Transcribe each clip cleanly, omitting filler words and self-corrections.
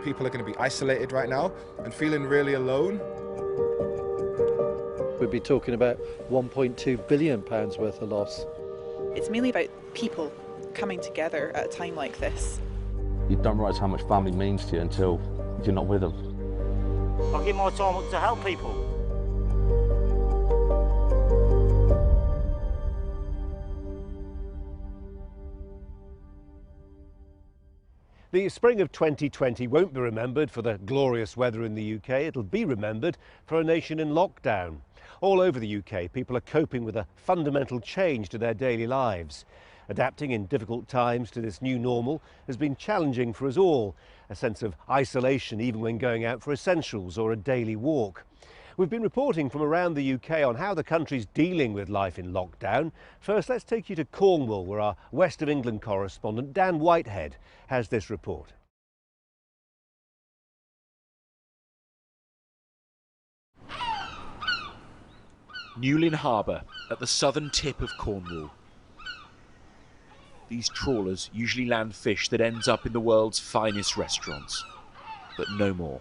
people are going to be isolated right now and feeling really alone. We'd be talking about £1.2 billion worth of loss. It's mainly about people coming together at a time like this. You don't realise how much family means to you until you're not with them. I give my time up to help people. The spring of 2020 won't be remembered for the glorious weather in the UK. It'll be remembered for a nation in lockdown. All over the UK, people are coping with a fundamental change to their daily lives. Adapting in difficult times to this new normal has been challenging for us all. A sense of isolation even when going out for essentials or a daily walk. We've been reporting from around the UK on how the country's dealing with life in lockdown. First, let's take you to Cornwall, where our West of England correspondent Dan Whitehead has this report. Newlyn Harbour, at the southern tip of Cornwall. These trawlers usually land fish that ends up in the world's finest restaurants, but no more.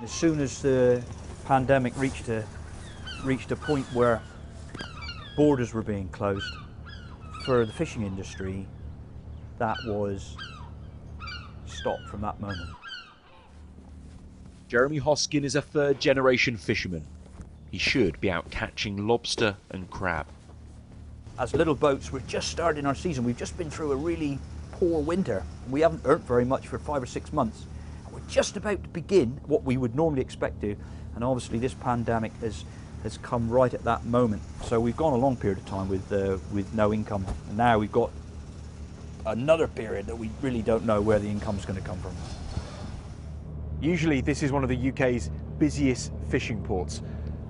As soon as the pandemic reached a point where borders were being closed for the fishing industry, that was stopped from that moment. Jeremy Hoskin is a third-generation fisherman. He should be out catching lobster and crab. As little boats, we're just starting our season. We've just been through a really poor winter. We haven't earned very much for 5 or 6 months. And we're just about to begin what we would normally expect to. And obviously this pandemic has come right at that moment. So we've gone a long period of time with no income. And now we've got another period that we really don't know where the income's going to come from. Usually this is one of the UK's busiest fishing ports.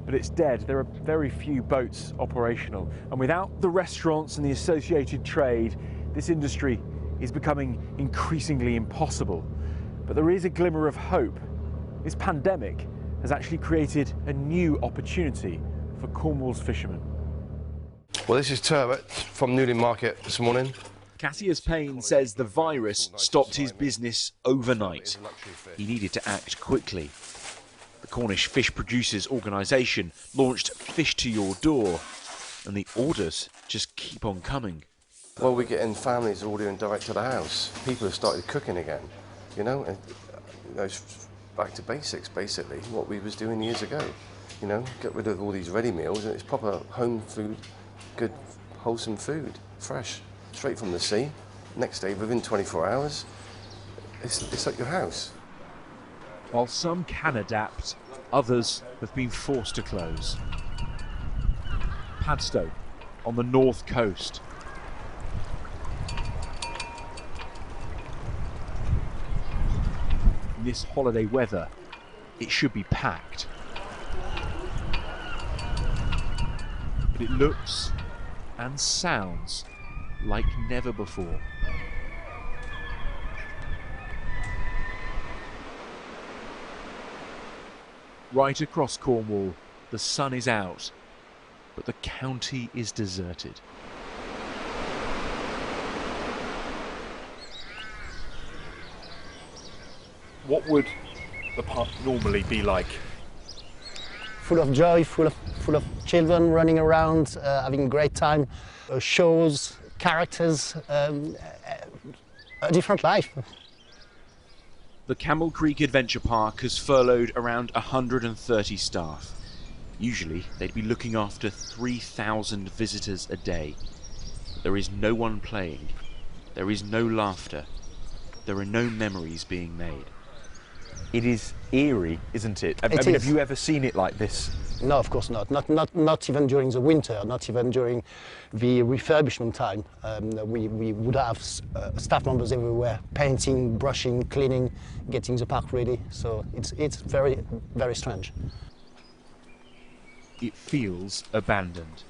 But it's dead. There are very few boats operational. And without the restaurants and the associated trade, this industry is becoming increasingly impossible. But there is a glimmer of hope. This pandemic has actually created a new opportunity for Cornwall's fishermen. Well, this is Turbot from Newlyn Market this morning. Cassius Payne says the virus stopped his business overnight. He needed to act quickly. The Cornish Fish Producers Organisation launched Fish to Your Door, and the orders just keep on coming. Well, we're getting families ordering direct to the house. People have started cooking again, you know, and it's back to basics, basically, what we was doing years ago. You know, get rid of all these ready meals, and it's proper home food, good, wholesome food, fresh, straight from the sea. Next day, within 24 hours, it's at your house. While some can adapt, others have been forced to close. Padstow, on the north coast. In this holiday weather, it should be packed. But it looks and sounds like never before. Right across Cornwall, the sun is out, but the county is deserted. What would the park normally be like? Full of joy, full of children running around, having a great time, shows, characters, a different life. The Camel Creek Adventure Park has furloughed around 130 staff. Usually, they'd be looking after 3,000 visitors a day. There is no one playing. There is no laughter. There are no memories being made. It is eerie, isn't it? Have you ever seen it like this? No, of course not. Not even during the winter, not even during the refurbishment time. We would have staff members everywhere, painting, brushing, cleaning, getting the park ready. So it's very, very strange. It feels abandoned.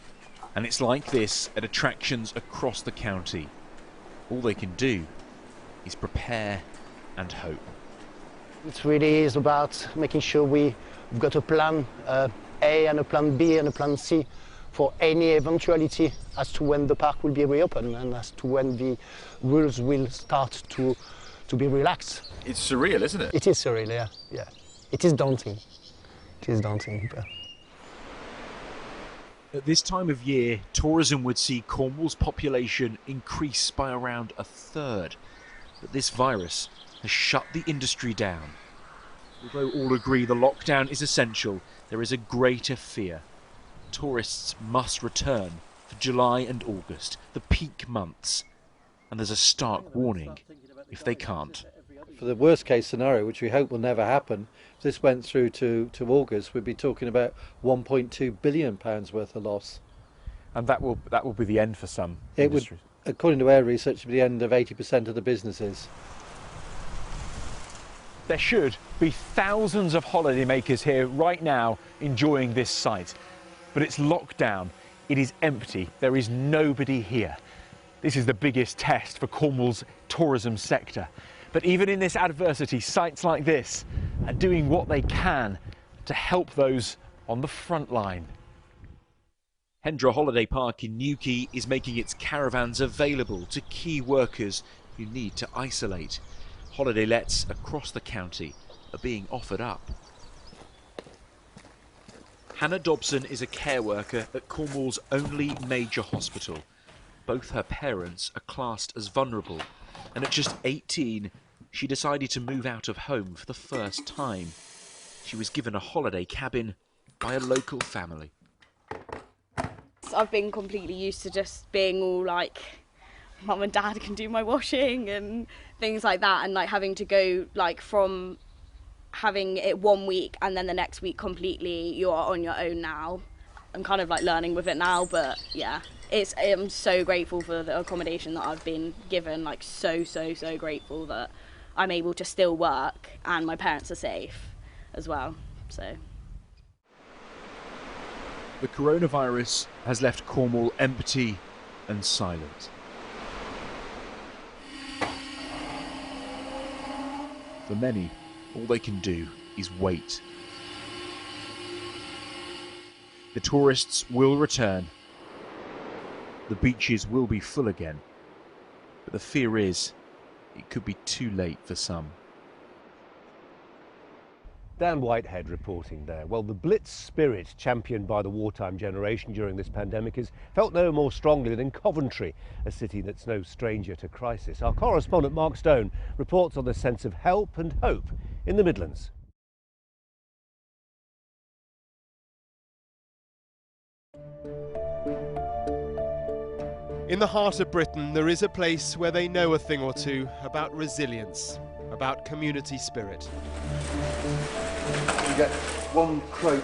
And it's like this at attractions across the county. All they can do is prepare and hope. It really is about making sure we've got a plan A and a plan B and a plan C for any eventuality as to when the park will be reopened and as to when the rules will start to to be relaxed. It's surreal, isn't it? It is surreal, yeah. Yeah. It is daunting. It is daunting. But... At this time of year, tourism would see Cornwall's population increase by around a third. But this virus has shut the industry down. Although all agree the lockdown is essential, there is a greater fear. Tourists must return for July and August, the peak months. And there's a stark warning if they can't. For the worst case scenario, which we hope will never happen, if this went through to August, we'd be talking about £1.2 billion worth of loss. And that will be the end for some industries. Would, according to our research, it would be the end of 80% of the businesses. There should be thousands of holidaymakers here right now enjoying this site. But it's locked down. It is empty. There is nobody here. This is the biggest test for Cornwall's tourism sector. But even in this adversity, sites like this are doing what they can to help those on the front line. Hendra Holiday Park in Newquay is making its caravans available to key workers who need to isolate. Holiday lets across the county are being offered up. Hannah Dobson is a care worker at Cornwall's only major hospital. Both her parents are classed as vulnerable, and at just 18, she decided to move out of home for the first time. She was given a holiday cabin by a local family. I've been completely used to just being all like, mum and dad can do my washing and things like that, and like having to go like from having it 1 week and then the next week completely you're on your own now. I'm kind of like learning with it now, but yeah, I'm so grateful for the accommodation that I've been given, like so grateful that I'm able to still work and my parents are safe as well, so. The coronavirus has left Cornwall empty and silent. For many, all they can do is wait. The tourists will return. The beaches will be full again. But the fear is, it could be too late for some. Dan Whitehead reporting there. Well, the Blitz spirit championed by the wartime generation during this pandemic is felt no more strongly than in Coventry, a city that's no stranger to crisis. Our correspondent Mark Stone reports on the sense of help and hope in the Midlands. In the heart of Britain, there is a place where they know a thing or two about resilience, about community spirit. You get one crate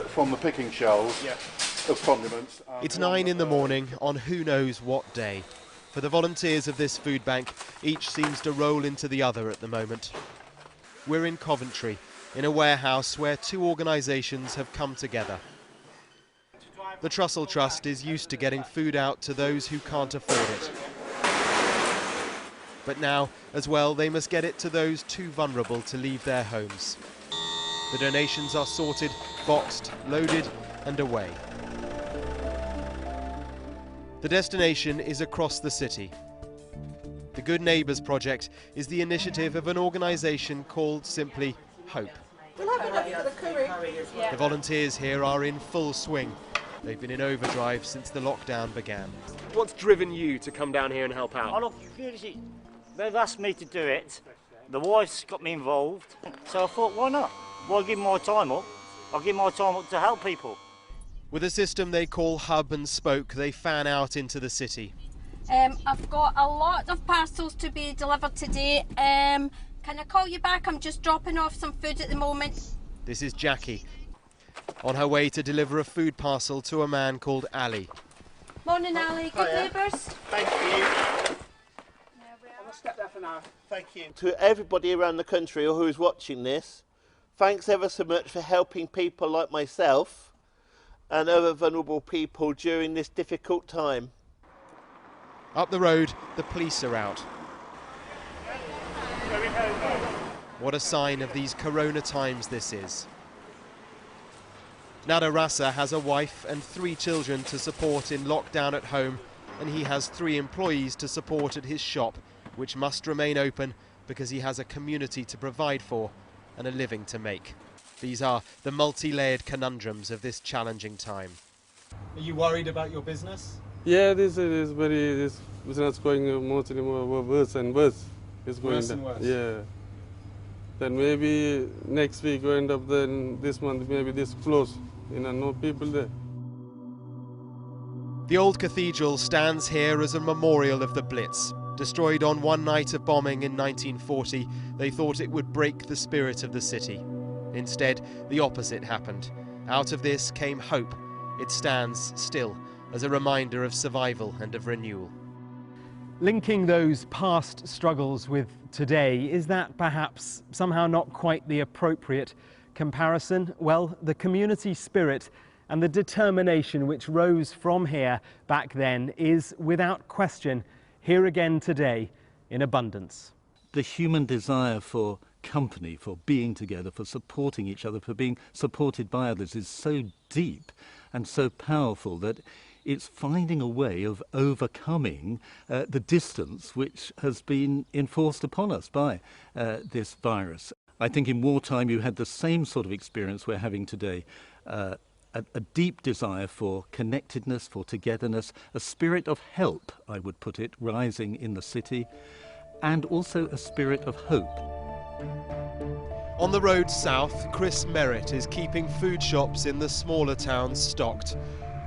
from the picking shelves of condiments. It's 9 in the morning on who knows what day. For the volunteers of this food bank, each seems to roll into the other at the moment. We're in Coventry, in a warehouse where two organisations have come together. The Trussell Trust is used to getting food out to those who can't afford it. But now, as well, they must get it to those too vulnerable to leave their homes. The donations are sorted, boxed, loaded and away. The destination is across the city. The Good Neighbours Project is the initiative of an organisation called simply Hope. The volunteers here are in full swing. They've been in overdrive since the lockdown began. What's driven you to come down here and help out? Oh, look, they've asked me to do it. The wife's got me involved, so I thought, why not? Why give my time up? I'll give my time up to help people. With a system they call Hub and Spoke, they fan out into the city. I've got a lot of parcels to be delivered today. Can I call you back? I'm just dropping off some food at the moment. This is Jackie, on her way to deliver a food parcel to a man called Ali. Morning, Ali. Good neighbours. Thank you. I'll step there for now. Thank you. To everybody around the country who is watching this, thanks ever so much for helping people like myself and other vulnerable people during this difficult time. Up the road, the police are out. What a sign of these corona times this is. Nada Rasa has a wife and 3 children to support in lockdown at home, and he has 3 employees to support at his shop, which must remain open because he has a community to provide for and a living to make. These are the multi-layered conundrums of this challenging time. Are you worried about your business? Yeah, this business going mostly more worse and worse. It's going Worse and worse? Yeah. Then maybe next week we end up, then this month maybe this close. No people there. The old cathedral stands here as a memorial of the Blitz. Destroyed on one night of bombing in 1940, they thought it would break the spirit of the city. Instead, the opposite happened. Out of this came hope. It stands still as a reminder of survival and of renewal. Linking those past struggles with today, is that perhaps somehow not quite the appropriate comparison? Well, the community spirit and the determination which rose from here back then is, without question, here again today in abundance. The human desire for company, for being together, for supporting each other, for being supported by others is so deep and so powerful that it's finding a way of overcoming the distance which has been enforced upon us by this virus. I think in wartime you had the same sort of experience we're having today. A deep desire for connectedness, for togetherness, a spirit of help, I would put it, rising in the city, and also a spirit of hope. On the road south, Chris Merritt is keeping food shops in the smaller towns stocked.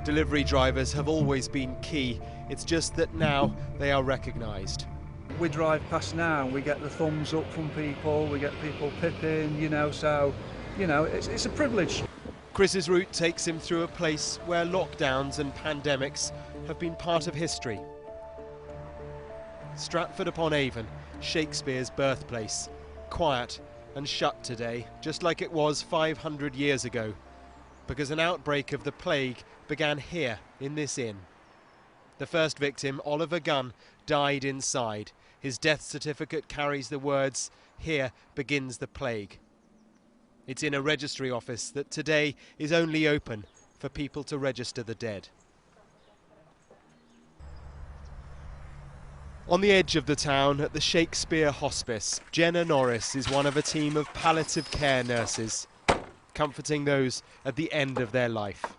Delivery drivers have always been key. It's just that now they are recognised. We drive past now and we get the thumbs up from people, we get people pipping, so, it's a privilege. Chris's route takes him through a place where lockdowns and pandemics have been part of history. Stratford-upon-Avon, Shakespeare's birthplace. Quiet and shut today, just like it was 500 years ago, because an outbreak of the plague began here in this inn. The first victim, Oliver Gunn, died inside. His death certificate carries the words, "Here begins the plague." It's in a registry office that today is only open for people to register the dead. On the edge of the town at the Shakespeare Hospice, Jenna Norris is one of a team of palliative care nurses, comforting those at the end of their life.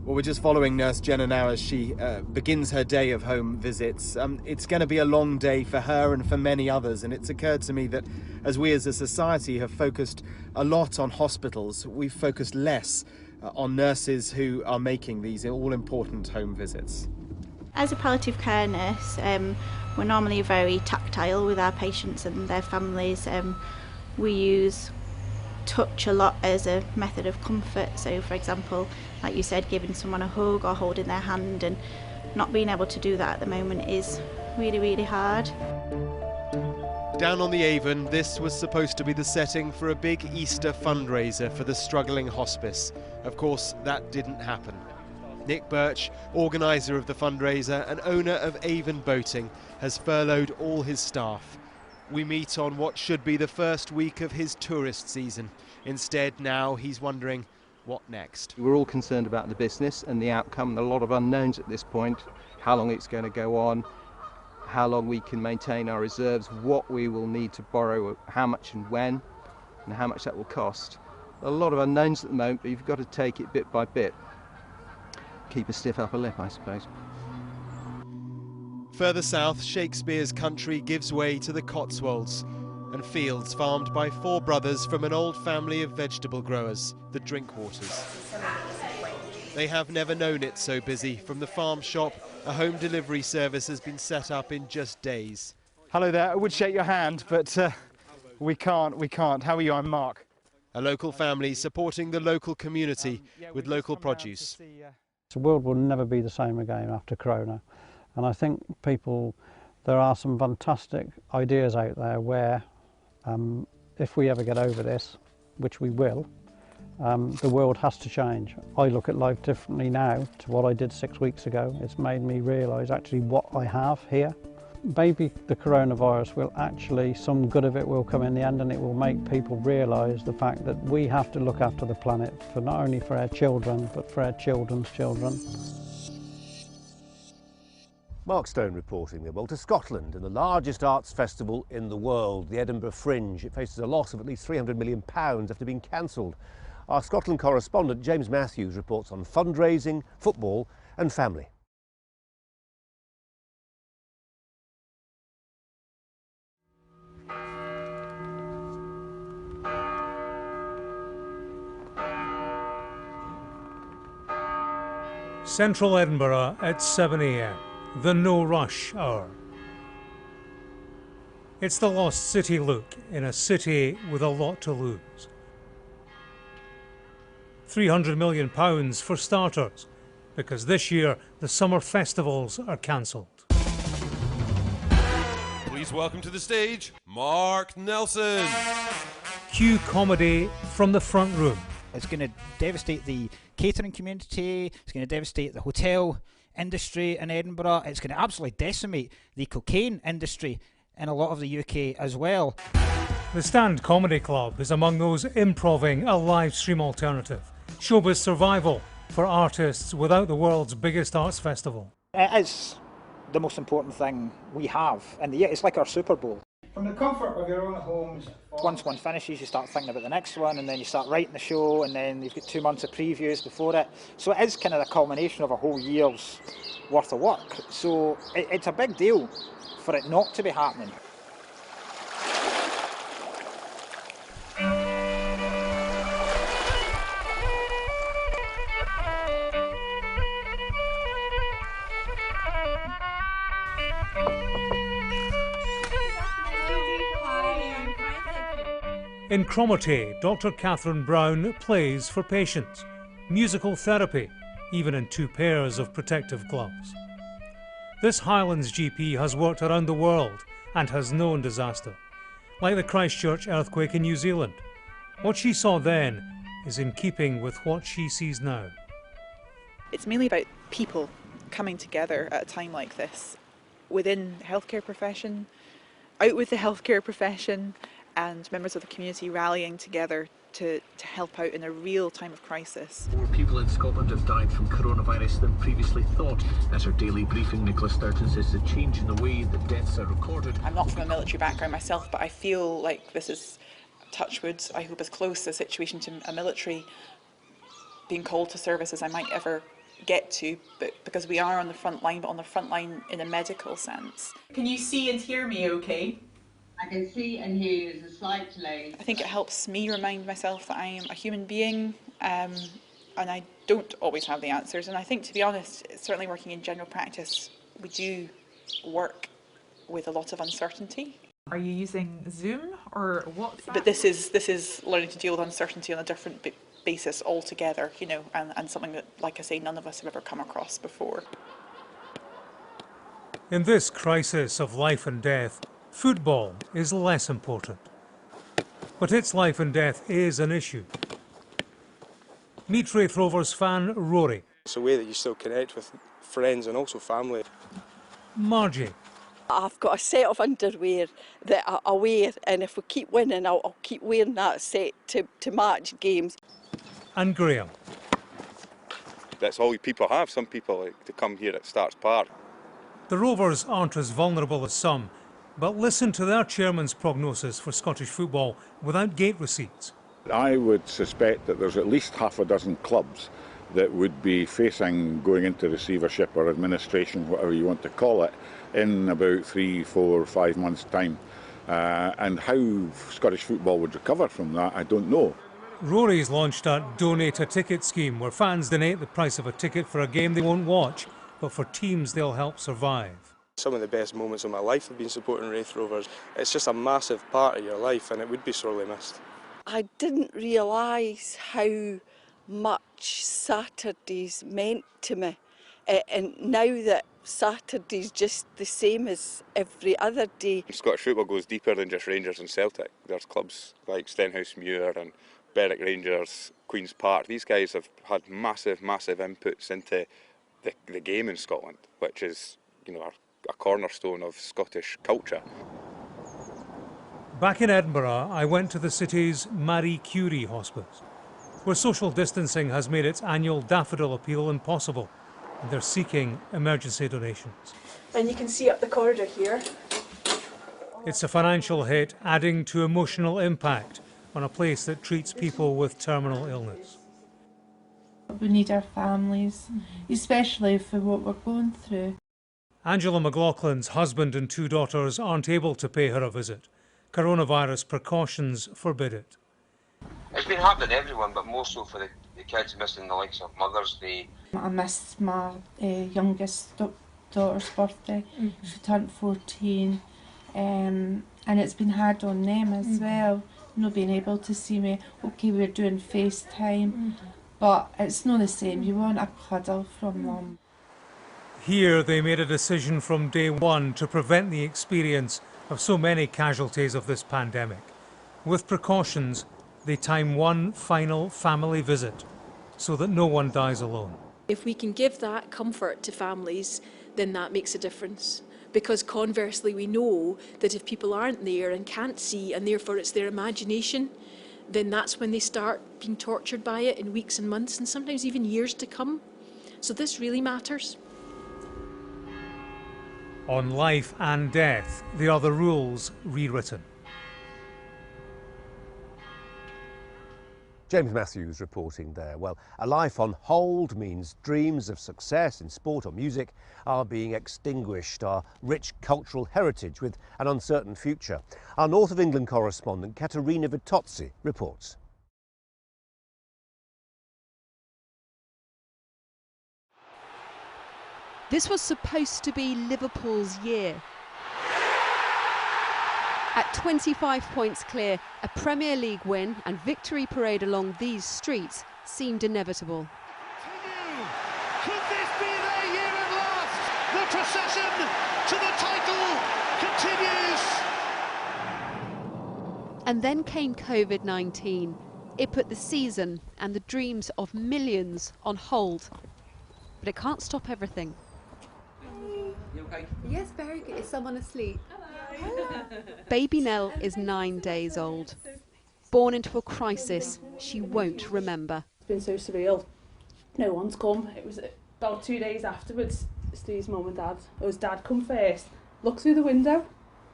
Well, we're just following Nurse Jenna now as she begins her day of home visits. It's going to be a long day for her and for many others, and it's occurred to me that as we as a society have focused a lot on hospitals, we've focused less on nurses who are making these all-important home visits. As a palliative care nurse, we're normally very tactile with our patients and their families. We use touch a lot as a method of comfort. So, for example, like you said, giving someone a hug or holding their hand, and not being able to do that at the moment is really, really hard. Down on the Avon, this was supposed to be the setting for a big Easter fundraiser for the struggling hospice. Of course, that didn't happen. Nick Birch, organiser of the fundraiser and owner of Avon Boating, has furloughed all his staff. We meet on what should be the first week of his tourist season. Instead, now he's wondering, what next? We're all concerned about the business and the outcome. A lot of unknowns at this point. How long it's going to go on, how long we can maintain our reserves, what we will need to borrow, how much and when, and how much that will cost. A lot of unknowns at the moment, but you've got to take it bit by bit. Keep a stiff upper lip, I suppose. Further south, Shakespeare's country gives way to the Cotswolds and fields farmed by four brothers from an old family of vegetable growers, the Drinkwaters. They have never known it so busy. From the farm shop, a home delivery service has been set up in just days. Hello there, I would shake your hand, but we can't. How are you? I'm Mark. A local family supporting the local community with local produce. The world will never be the same again after Corona, and I think there are some fantastic ideas out there where if we ever get over this, which we will, the world has to change. I look at life differently now to what I did 6 weeks ago. It's made me realise actually what I have here. Maybe the coronavirus will actually, some good of it will come in the end, and it will make people realise the fact that we have to look after the planet, for not only for our children, but for our children's children. Mark Stone reporting there. Well, to Scotland and the largest arts festival in the world, the Edinburgh Fringe. It faces a loss of at least £300 million after being cancelled. Our Scotland correspondent James Matthews reports on fundraising, football and family. Central Edinburgh at 7 a.m, the no rush hour. It's the lost city look in a city with a lot to lose. £300 million for starters, because this year the summer festivals are cancelled. Please welcome to the stage, Mark Nelson. Cue comedy from the front room. It's going to devastate the catering community, it's going to devastate the hotel industry in Edinburgh, it's going to absolutely decimate the cocaine industry in a lot of the UK as well. The Stand Comedy Club is among those improving a live stream alternative. Showbiz survival for artists without the world's biggest arts festival. It is the most important thing we have in the year. It's like our Super Bowl. From the comfort of your own homes. Once one finishes, you start thinking about the next one, and then you start writing the show, and then you've got 2 months of previews before it. So it is kind of the culmination of a whole year's worth of work. So it's a big deal for it not to be happening. In Cromarty, Dr. Catherine Brown plays for patients, musical therapy, even in 2 pairs of protective gloves. This Highlands GP has worked around the world and has known disaster, like the Christchurch earthquake in New Zealand. What she saw then is in keeping with what she sees now. It's mainly about people coming together at a time like this, within the healthcare profession, out with the healthcare profession, and members of the community rallying together to help out in a real time of crisis. More people in Scotland have died from coronavirus than previously thought. At her daily briefing, Nicola Sturgeon says the change in the way that deaths are recorded. I'm not from a military background myself, but I feel like this is, touch wood, I hope as close a situation to a military being called to service as I might ever get to, but because we are on the front line, but on the front line in a medical sense. Can you see and hear me okay? I can see and hear you. There's a slight delay. I think it helps me remind myself that I am a human being, and I don't always have the answers. And I think, to be honest, certainly working in general practice, we do work with a lot of uncertainty. Are you using Zoom or WhatsApp? But this is learning to deal with uncertainty on a different basis altogether, you know, and something that, like I say, none of us have ever come across before. In this crisis of life and death, football is less important. But its life and death is an issue. Meet Raith Rovers fan Rory. It's a way that you still connect with friends and also family. Margie. I've got a set of underwear that I wear, and if we keep winning, I'll keep wearing that set to match games. And Graham. That's all people have. Some people like to come here at Starts Park. The Rovers aren't as vulnerable as some, but listen to their chairman's prognosis for Scottish football without gate receipts. I would suspect that there's at least half a dozen clubs that would be facing going into receivership or administration, whatever you want to call it, in about 3, 4, 5 months' time. And how Scottish football would recover from that, I don't know. Rory's launched a Donate a Ticket scheme where fans donate the price of a ticket for a game they won't watch, but for teams they'll help survive. Some of the best moments of my life have been supporting Raith Rovers. It's just a massive part of your life and it would be sorely missed. I didn't realise how much Saturdays meant to me. And now that Saturday's just the same as every other day. Scottish football goes deeper than just Rangers and Celtic. There's clubs like Stenhousemuir and Berwick Rangers, Queen's Park. These guys have had massive, massive inputs into the game in Scotland, which is, you know, a cornerstone of Scottish culture. Back in Edinburgh, I went to the city's Marie Curie Hospice, where social distancing has made its annual daffodil appeal impossible, and they're seeking emergency donations. and you can see up the corridor here. It's a financial hit, adding to emotional impact on a place that treats people with terminal illness. We need our families, especially for what we're going through. Angela McLaughlin's husband and 2 daughters aren't able to pay her a visit. Coronavirus precautions forbid it. It's been happening to everyone, but more so for the kids missing the likes of Mother's Day. I missed my youngest daughter's birthday. She turned 14, and it's been hard on them as well, not being able to see me. Okay, we're doing FaceTime, but it's not the same. You want a cuddle from them. Here they made a decision from day one to prevent the experience of so many casualties of this pandemic. With precautions, they time one final family visit so that no one dies alone. If we can give that comfort to families, then that makes a difference. Because conversely, we know that if people aren't there and can't see, and therefore it's their imagination, then that's when they start being tortured by it in weeks and months and sometimes even years to come. So this really matters. On life and death, the other rules rewritten. James Matthews reporting there. Well, a life on hold means dreams of success in sport or music are being extinguished, our rich cultural heritage with an uncertain future. Our North of England correspondent Caterina Vitozzi reports. This was supposed to be Liverpool's year. At 25 points clear, a Premier League win and victory parade along these streets seemed inevitable. Could this be their year at last? The procession to the title continues. And then came COVID-19. It put the season and the dreams of millions on hold. But it can't stop everything. You okay? Yes, very good. Is someone asleep? Baby Nell is 9 days old. Born into a crisis she won't remember. It's been so surreal. No one's come. It was about 2 days afterwards. Steve's mum and dad, or his dad come first, looked through the window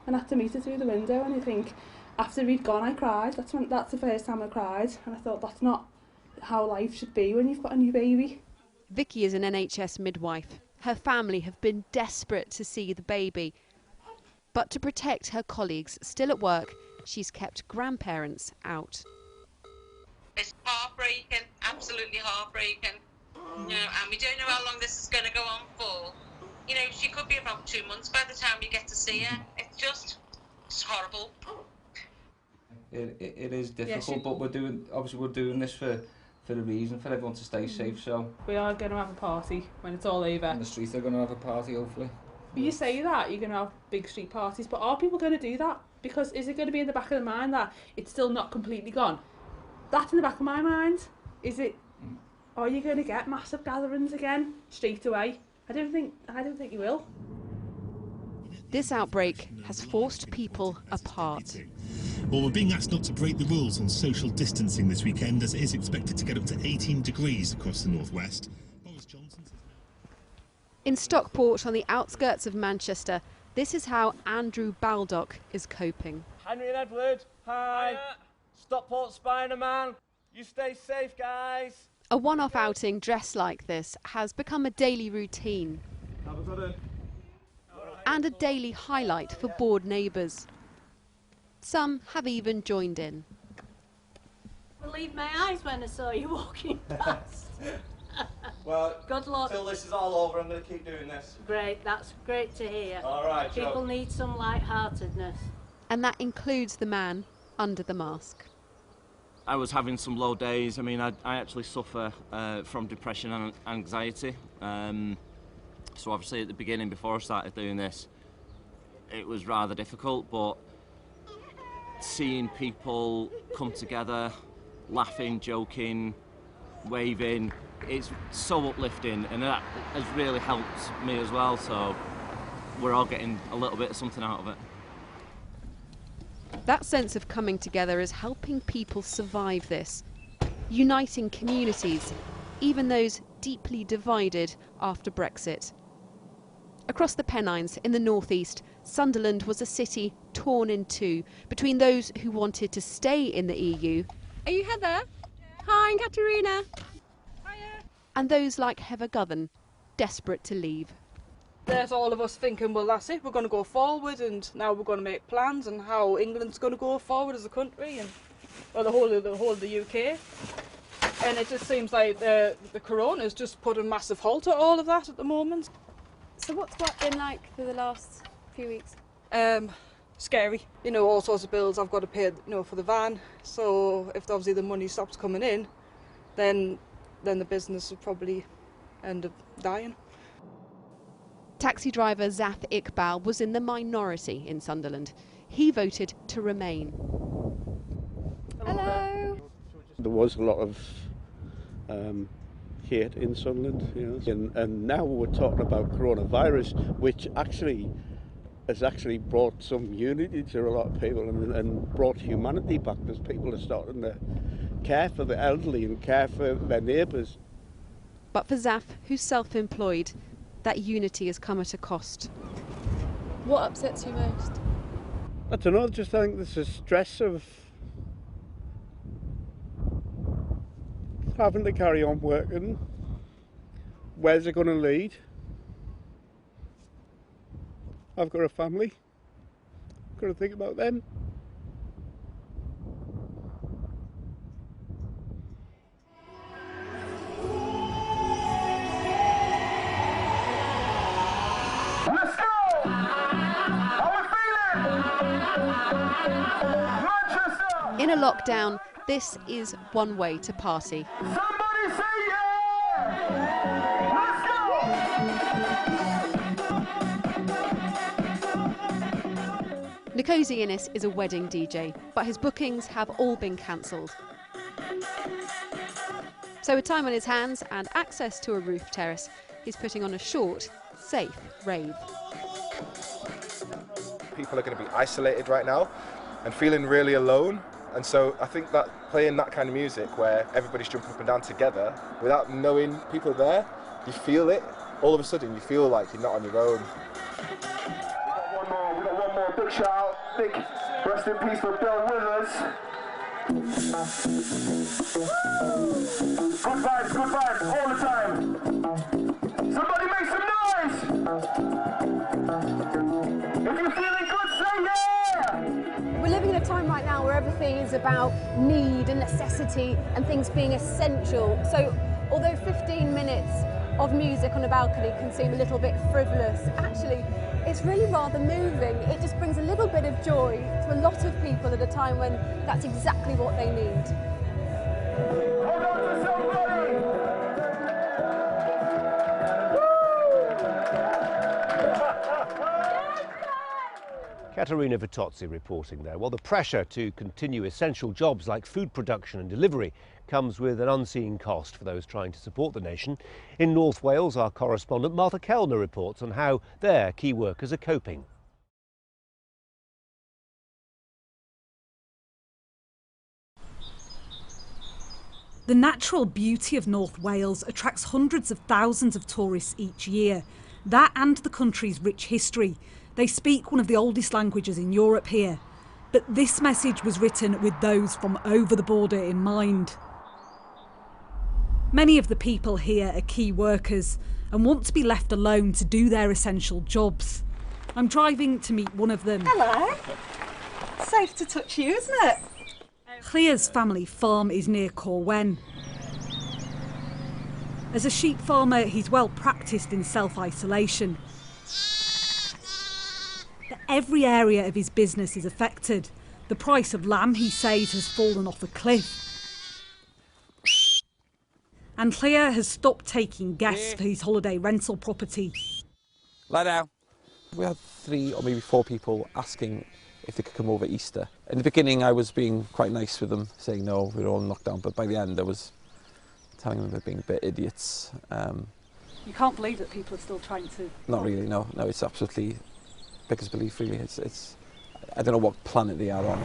and had to meet her through the window, and I think after he'd gone I cried. That's the first time I cried, and I thought that's not how life should be when you've got a new baby. Vicky is an NHS midwife. Her family have been desperate to see the baby. But to protect her colleagues still at work, she's kept grandparents out. It's heartbreaking, absolutely heartbreaking. You know, and we don't know how long this is going to go on for. You know, she could be about 2 months by the time you get to see her. It's horrible. It is difficult, but we're doing this for a reason, for everyone to stay safe. So we are going to have a party when it's all over. In the street, they're going to have a party, hopefully. You say that you're going to have big street parties, but are people going to do that? Because is it going to be in the back of the mind that it's still not completely gone? That's in the back of my mind. Is it? Are you going to get massive gatherings again straight away? I don't think you will. This outbreak has forced people apart. Well, we're being asked not to break the rules on social distancing this weekend, as it is expected to get up to 18 degrees across the northwest. In Stockport, on the outskirts of Manchester, this is how Andrew Baldock is coping. Henry and Edward, hi. Stockport Spider-Man. You stay safe, guys. A one-off outing dressed like this has become a daily routine. And a daily highlight for bored neighbours. Some have even joined in. I believed my eyes when I saw you walking past. Well, good luck. Till this is all over, I'm going to keep doing this. Great, that's great to hear. All right, people need some light-heartedness. And that includes the man under the mask. I was having some low days. I mean, I actually suffer from depression and anxiety. So obviously at the beginning, before I started doing this, it was rather difficult, but seeing people come together, laughing, joking, waving, it's so uplifting, and that has really helped me as well, so we're all getting a little bit of something out of it. That sense of coming together is helping people survive this, uniting communities, even those deeply divided after Brexit. Across the Pennines in the northeast, Sunderland was a city torn in two between those who wanted to stay in the EU. Are you Heather? Hi, I'm Katerina. And those like Heather Govan, desperate to leave. There's all of us thinking, well, that's it, we're going to go forward, and now we're going to make plans on how England's going to go forward as a country, and or the whole of the UK. And it just seems like the corona's just put a massive halt to all of that at the moment. So what's work been like for the last few weeks? Scary. You know, all sorts of bills I've got to pay, you know, for the van. So if obviously the money stops coming in, then the business will probably end up dying. Taxi driver Zath Iqbal was in the minority in Sunderland. He voted to remain. Hello. There was a lot of hate in Sunderland, you know, and now we're talking about coronavirus, which has actually brought some unity to a lot of people and brought humanity back, because people are starting to care for the elderly and care for their neighbours. But for Zath, who's self-employed, that unity has come at a cost. What upsets you most? I don't know, I think there's a stress of having to carry on working. Where's it going to lead? I've got a family. I've got to think about them. Let's go! How we feeling? Manchester! In a lockdown, this is one way to party. Somebody say yeah! Nkosi Innes is a wedding DJ, but his bookings have all been cancelled. So with time on his hands and access to a roof terrace, he's putting on a short, safe rave. People are going to be isolated right now and feeling really alone. And so I think that playing that kind of music where everybody's jumping up and down together without knowing people are there, you feel it. All of a sudden you feel like you're not on your own. We got one more big shout out. Big rest in peace for Bill Withers. Good vibes all the time. Somebody make some noise. If you're feeling good, say yeah. We're living in a time right now where everything is about need and necessity and things being essential. So although 15 minutes of music on a balcony can seem a little bit frivolous, actually it's really rather moving. It just brings a little bit of joy to a lot of people at a time when that's exactly what they need. Hold on to somebody! Katerina Vitozzi reporting there. Well, the pressure to continue essential jobs like food production and delivery comes with an unseen cost for those trying to support the nation. In North Wales, our correspondent Martha Kellner reports on how their key workers are coping. The natural beauty of North Wales attracts hundreds of thousands of tourists each year. That and the country's rich history. They speak one of the oldest languages in Europe here. But this message was written with those from over the border in mind. Many of the people here are key workers and want to be left alone to do their essential jobs. I'm driving to meet one of them. Hello. Safe to touch you, isn't it? Clear's family farm is near Corwen. As a sheep farmer, he's well practised in self-isolation. But every area of his business is affected. The price of lamb, he says, has fallen off a cliff. And Clear has stopped taking guests for his holiday rental property. Lie down. We had 3 or maybe 4 people asking if they could come over Easter. In the beginning I was being quite nice with them, saying no, we're all locked down, but by the end I was telling them they're being a bit idiots. You can't believe that people are still trying to... Not really, no, it's absolutely biggest belief really. It's I don't know what planet they are on.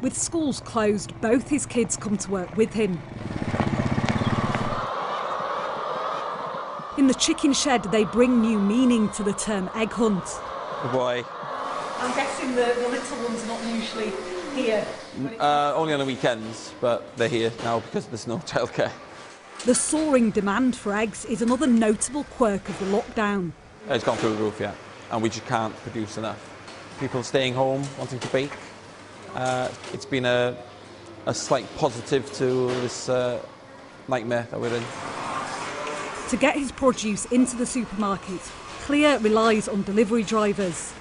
With schools closed, both his kids come to work with him. In In the chicken shed, they bring new meaning to the term egg hunt. Good boy. I'm guessing the little ones are not usually here. Only on the weekends, but they're here now because there's no childcare. The soaring demand for eggs is another notable quirk of the lockdown. It's gone through the roof, yeah, and we just can't produce enough. People staying home, wanting to bake. It's been a slight positive to this nightmare that we're in. To get his produce into the supermarket, Clea relies on delivery drivers.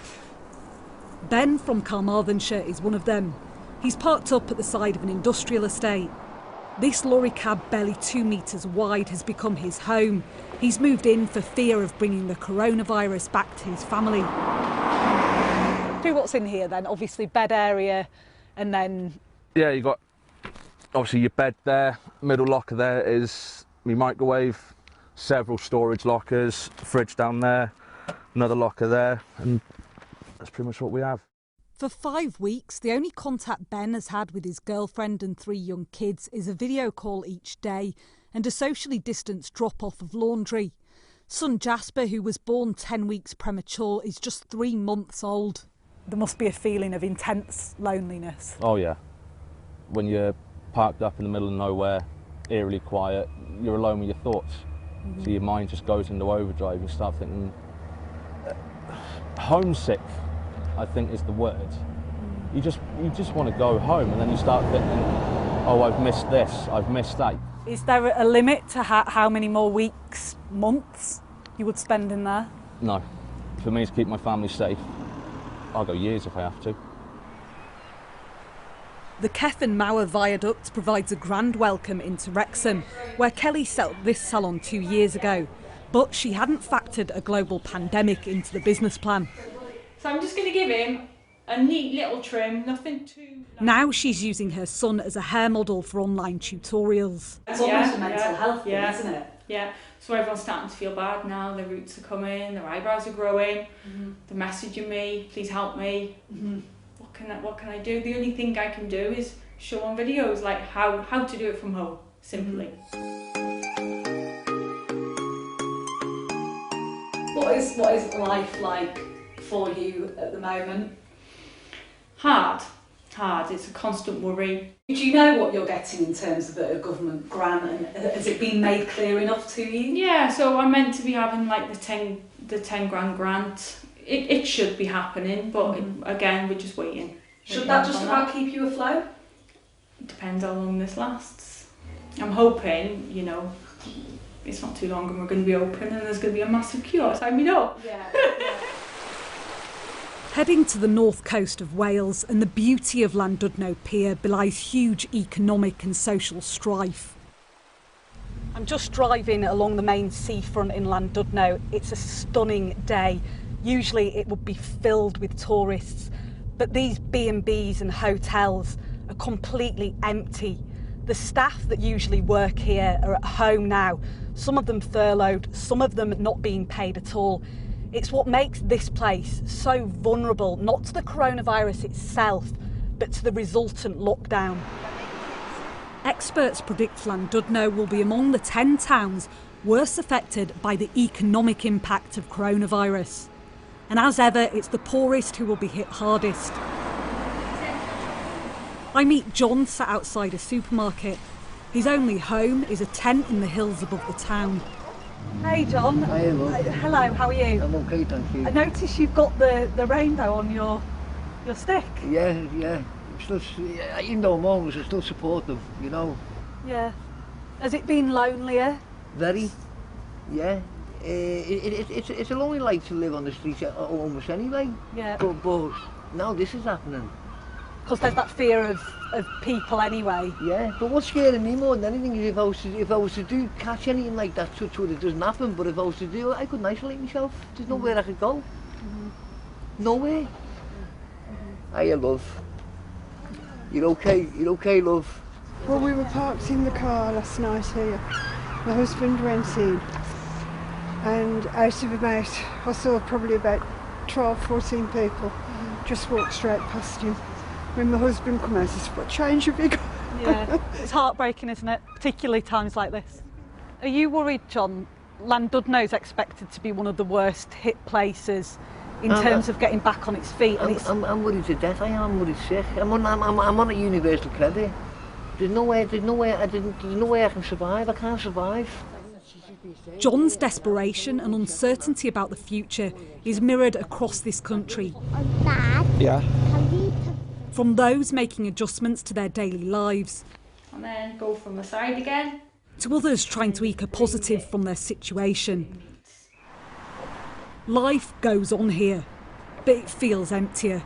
Ben from Carmarthenshire is one of them. He's parked up at the side of an industrial estate. This lorry cab, barely 2 metres wide, has become his home. He's moved in for fear of bringing the coronavirus back to his family. Do what's in here then? Obviously bed area, and then... Yeah, you've got obviously your bed there, middle locker there is my microwave, several storage lockers, fridge down there, another locker there, and that's pretty much what we have. For 5 weeks, the only contact Ben has had with his girlfriend and 3 young kids is a video call each day and a socially distanced drop-off of laundry. Son Jasper, who was born 10 weeks premature, is just 3 months old. There must be a feeling of intense loneliness. Oh yeah, when you're parked up in the middle of nowhere, eerily quiet, you're alone with your thoughts. So your mind just goes into overdrive. You start thinking, homesick, I think is the word. You just want to go home, and then you start thinking, oh, I've missed this, I've missed that. Is there a limit to how many more weeks, months you would spend in there? No. For me to keep my family safe, I'll go years if I have to. The Cefn Mawr Viaduct provides a grand welcome into Wrexham, where Kelly set up this salon 2 years ago. But she hadn't factored a global pandemic into the business plan. So I'm just going to give him a neat little trim, nothing too... Now she's using her son as a hair model for online tutorials. It's almost a mental health thing, isn't it? Yeah, so everyone's starting to feel bad now, their roots are coming, their eyebrows are growing, they're messaging me, please help me. What can I do? The only thing I can do is show on videos like how to do it from home, simply. What is life like for you at the moment? Hard. It's a constant worry. Do you know what you're getting in terms of a government grant, and has it been made clear enough to you? Yeah, so I'm meant to be having like the 10 grand grant. It should be happening, but again, we're just waiting. Should that just about keep you afloat? It depends how long this lasts. I'm hoping, you know, it's not too long and we're going to be open and there's going to be a massive queue outside me door. Yeah. Heading to the north coast of Wales, and the beauty of Llandudno Pier belies huge economic and social strife. I'm just driving along the main seafront in Llandudno. It's a stunning day. Usually it would be filled with tourists, but these B&Bs and hotels are completely empty. The staff that usually work here are at home now, some of them furloughed, some of them not being paid at all. It's what makes this place so vulnerable, not to the coronavirus itself, but to the resultant lockdown. Experts predict Llandudno will be among the 10 towns worst affected by the economic impact of coronavirus. And as ever, it's the poorest who will be hit hardest. I meet John sat outside a supermarket. His only home is a tent in the hills above the town. Hey John. Hi, hello, how are you? I'm okay, thank you. I noticed you've got the rainbow on your stick. Yeah. Still, even though I'm homeless, I still support them, you know. Yeah. Has it been lonelier? Very. Yeah. It's a lonely life to live on the streets almost anyway. Yeah. But now this is happening. Because there's that fear of people anyway. Yeah, but what's scaring me more than anything is if I was to catch anything like that, so it doesn't happen, but if I was to do it, I couldn't isolate myself. There's nowhere I could go. Nowhere. Hiya, love. You're okay? You're okay, love? Well, we were parked in the car last night here. My husband went in, and out of about, I saw probably about 12, 14 people just walked straight past him. When my husband come out, he said, "What change have you got?" Yeah, it's heartbreaking, isn't it? Particularly times like this. Are you worried, John, Llandudno is expected to be one of the worst hit places in terms of getting back on its feet. I'm worried to death. I am worried sick. I'm on a universal credit. There's no way I can survive. I can't survive. John's desperation and uncertainty about the future is mirrored across this country. Yeah. From those making adjustments to their daily lives, And then go from the side again. to others trying to eke a positive from their situation. Life goes on here, but it feels emptier.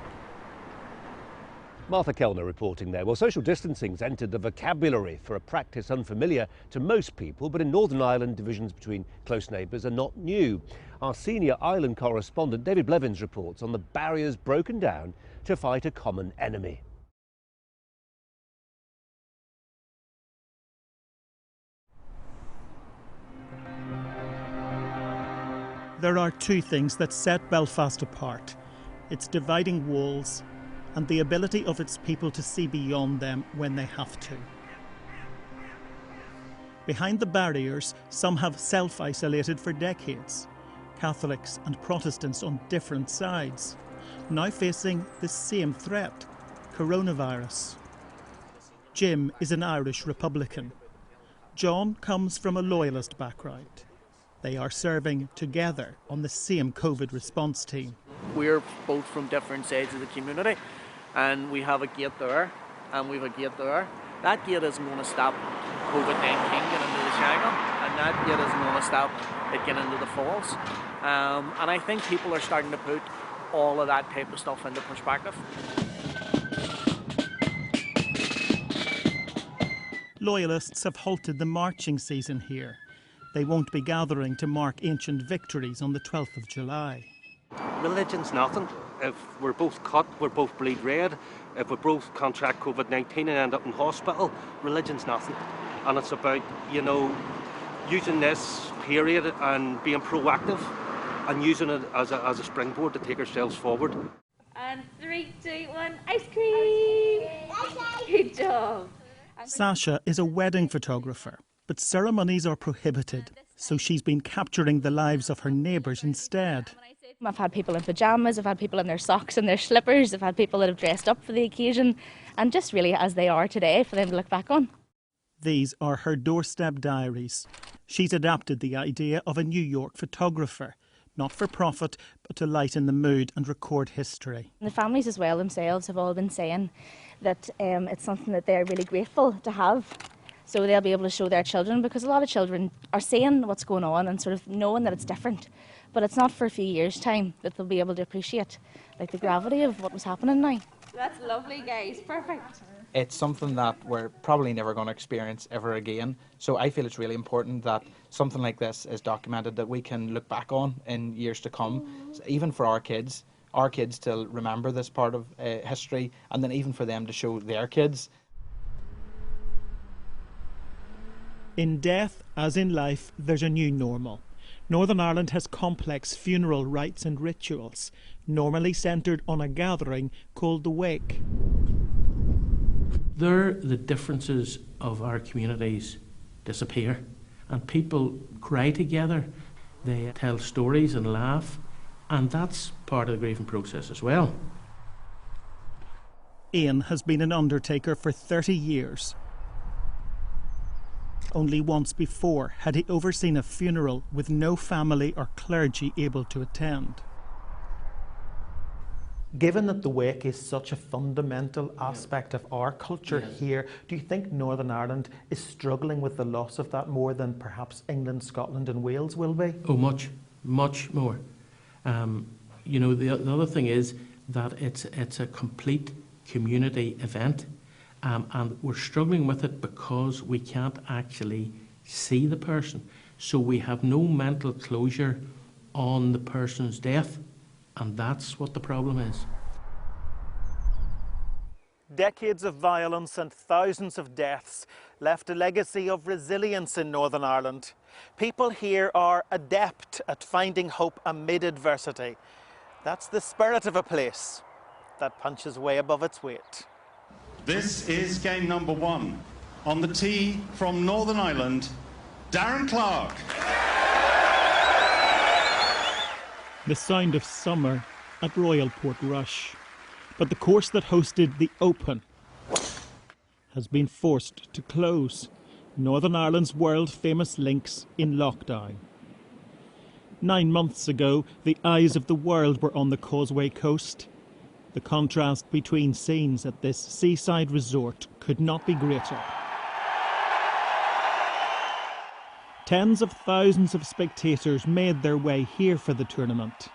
Martha Kellner reporting there. Well, social distancing's entered the vocabulary for a practice unfamiliar to most people, but in Northern Ireland, divisions between close neighbours are not new. Our senior island correspondent David Blevins reports on the barriers broken down to fight a common enemy. There are two things that set Belfast apart: its dividing walls and the ability of its people to see beyond them when they have to. Behind the barriers, some have self-isolated for decades. Catholics and Protestants on different sides, now facing the same threat: coronavirus. Jim is an Irish Republican. John comes from a Loyalist background. They are serving together on the same COVID response team. We're both from different sides of the community, and we have a gate there and we have a gate there. That gate isn't going to stop COVID-19 getting into the Shangham, and that gate isn't going to stop it getting into the Falls. And I think people are starting to put all of that type of stuff into perspective. Loyalists have halted the marching season here. They won't be gathering to mark ancient victories on the 12th of July. Religion's nothing. If we're both cut, we're both bleed red. If we both contract COVID-19 and end up in hospital, religion's nothing. And it's about, you know, using this period and being proactive and using it as a springboard to take ourselves forward. And 3, 2, 1, ice cream! Good job. Sasha is a wedding photographer, but ceremonies are prohibited, so she's been capturing the lives of her neighbours instead. I've had people in pyjamas, I've had people in their socks and their slippers, I've had people that have dressed up for the occasion, and just really as they are today for them to look back on. These are her doorstep diaries. She's adapted the idea of a New York photographer, not for profit, but to lighten the mood and record history. The families as well themselves have all been saying that it's something that they're really grateful to have. So they'll be able to show their children, because a lot of children are seeing what's going on and sort of knowing that it's different. But it's not for a few years' time that they'll be able to appreciate like the gravity of what was happening now. That's lovely, guys. Perfect. It's something that we're probably never going to experience ever again. So I feel it's really important that something like this is documented, that we can look back on in years to come, even for our kids to remember this part of history, and then even for them to show their kids. In death, as in life, there's a new normal. Northern Ireland has complex funeral rites and rituals, normally centred on a gathering called the wake. There, the differences of our communities disappear, and people cry together, they tell stories and laugh, and that's part of the grieving process as well. Ian has been an undertaker for 30 years. Only once before had he overseen a funeral with no family or clergy able to attend. Given that the wake is such a fundamental aspect of our culture here, do you think Northern Ireland is struggling with the loss of that more than perhaps England, Scotland and Wales will be? Oh, much more. You know, the other thing is that it's a complete community event. And we're struggling with it because we can't actually see the person. So we have no mental closure on the person's death, and that's what the problem is. Decades of violence and thousands of deaths left a legacy of resilience in Northern Ireland. People here are adept at finding hope amid adversity. That's the spirit of a place that punches way above its weight. This is game number 1. On the tee from Northern Ireland, Darren Clark. the sound of summer at Royal Portrush. But the course that hosted the Open has been forced to close. Northern Ireland's world-famous links in lockdown. 9 months ago, the eyes of the world were on the Causeway Coast. The contrast between scenes at this seaside resort could not be greater. Tens of thousands of spectators made their way here for the tournament.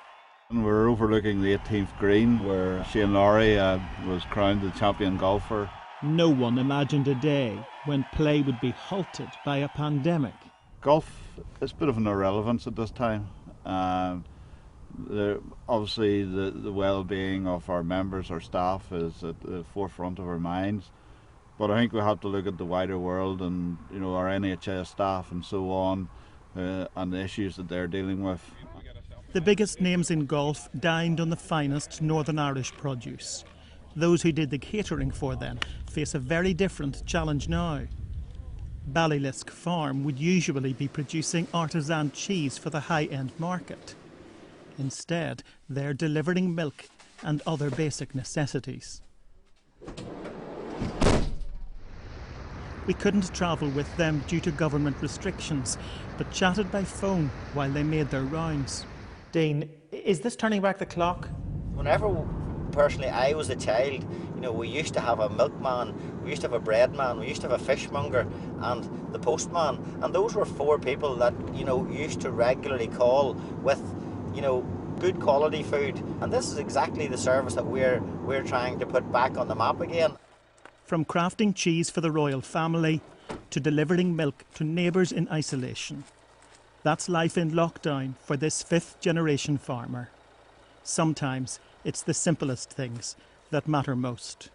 And we're overlooking the 18th green where Shane Lowry was crowned the champion golfer. No one imagined a day when play would be halted by a pandemic. Golf is a bit of an irrelevance at this time. Obviously the well-being of our members, our staff, is at the forefront of our minds. But I think we have to look at the wider world and, you know, our NHS staff and so on, and the issues that they're dealing with. The biggest names in golf dined on the finest Northern Irish produce. Those who did the catering for them face a very different challenge now. Ballylisk Farm would usually be producing artisan cheese for the high-end market. Instead, they're delivering milk and other basic necessities. We couldn't travel with them due to government restrictions, but chatted by phone while they made their rounds. Dean, is this turning back the clock? Whenever personally I was a child, you know, we used to have a milkman, we used to have a bread man, we used to have a fishmonger and the postman, and those were 4 people that, you know, used to regularly call with, you know, good quality food. And this is exactly the service that we're trying to put back on the map again. From crafting cheese for the royal family to delivering milk to neighbours in isolation. That's life in lockdown for this 5th-generation farmer. Sometimes it's the simplest things that matter most.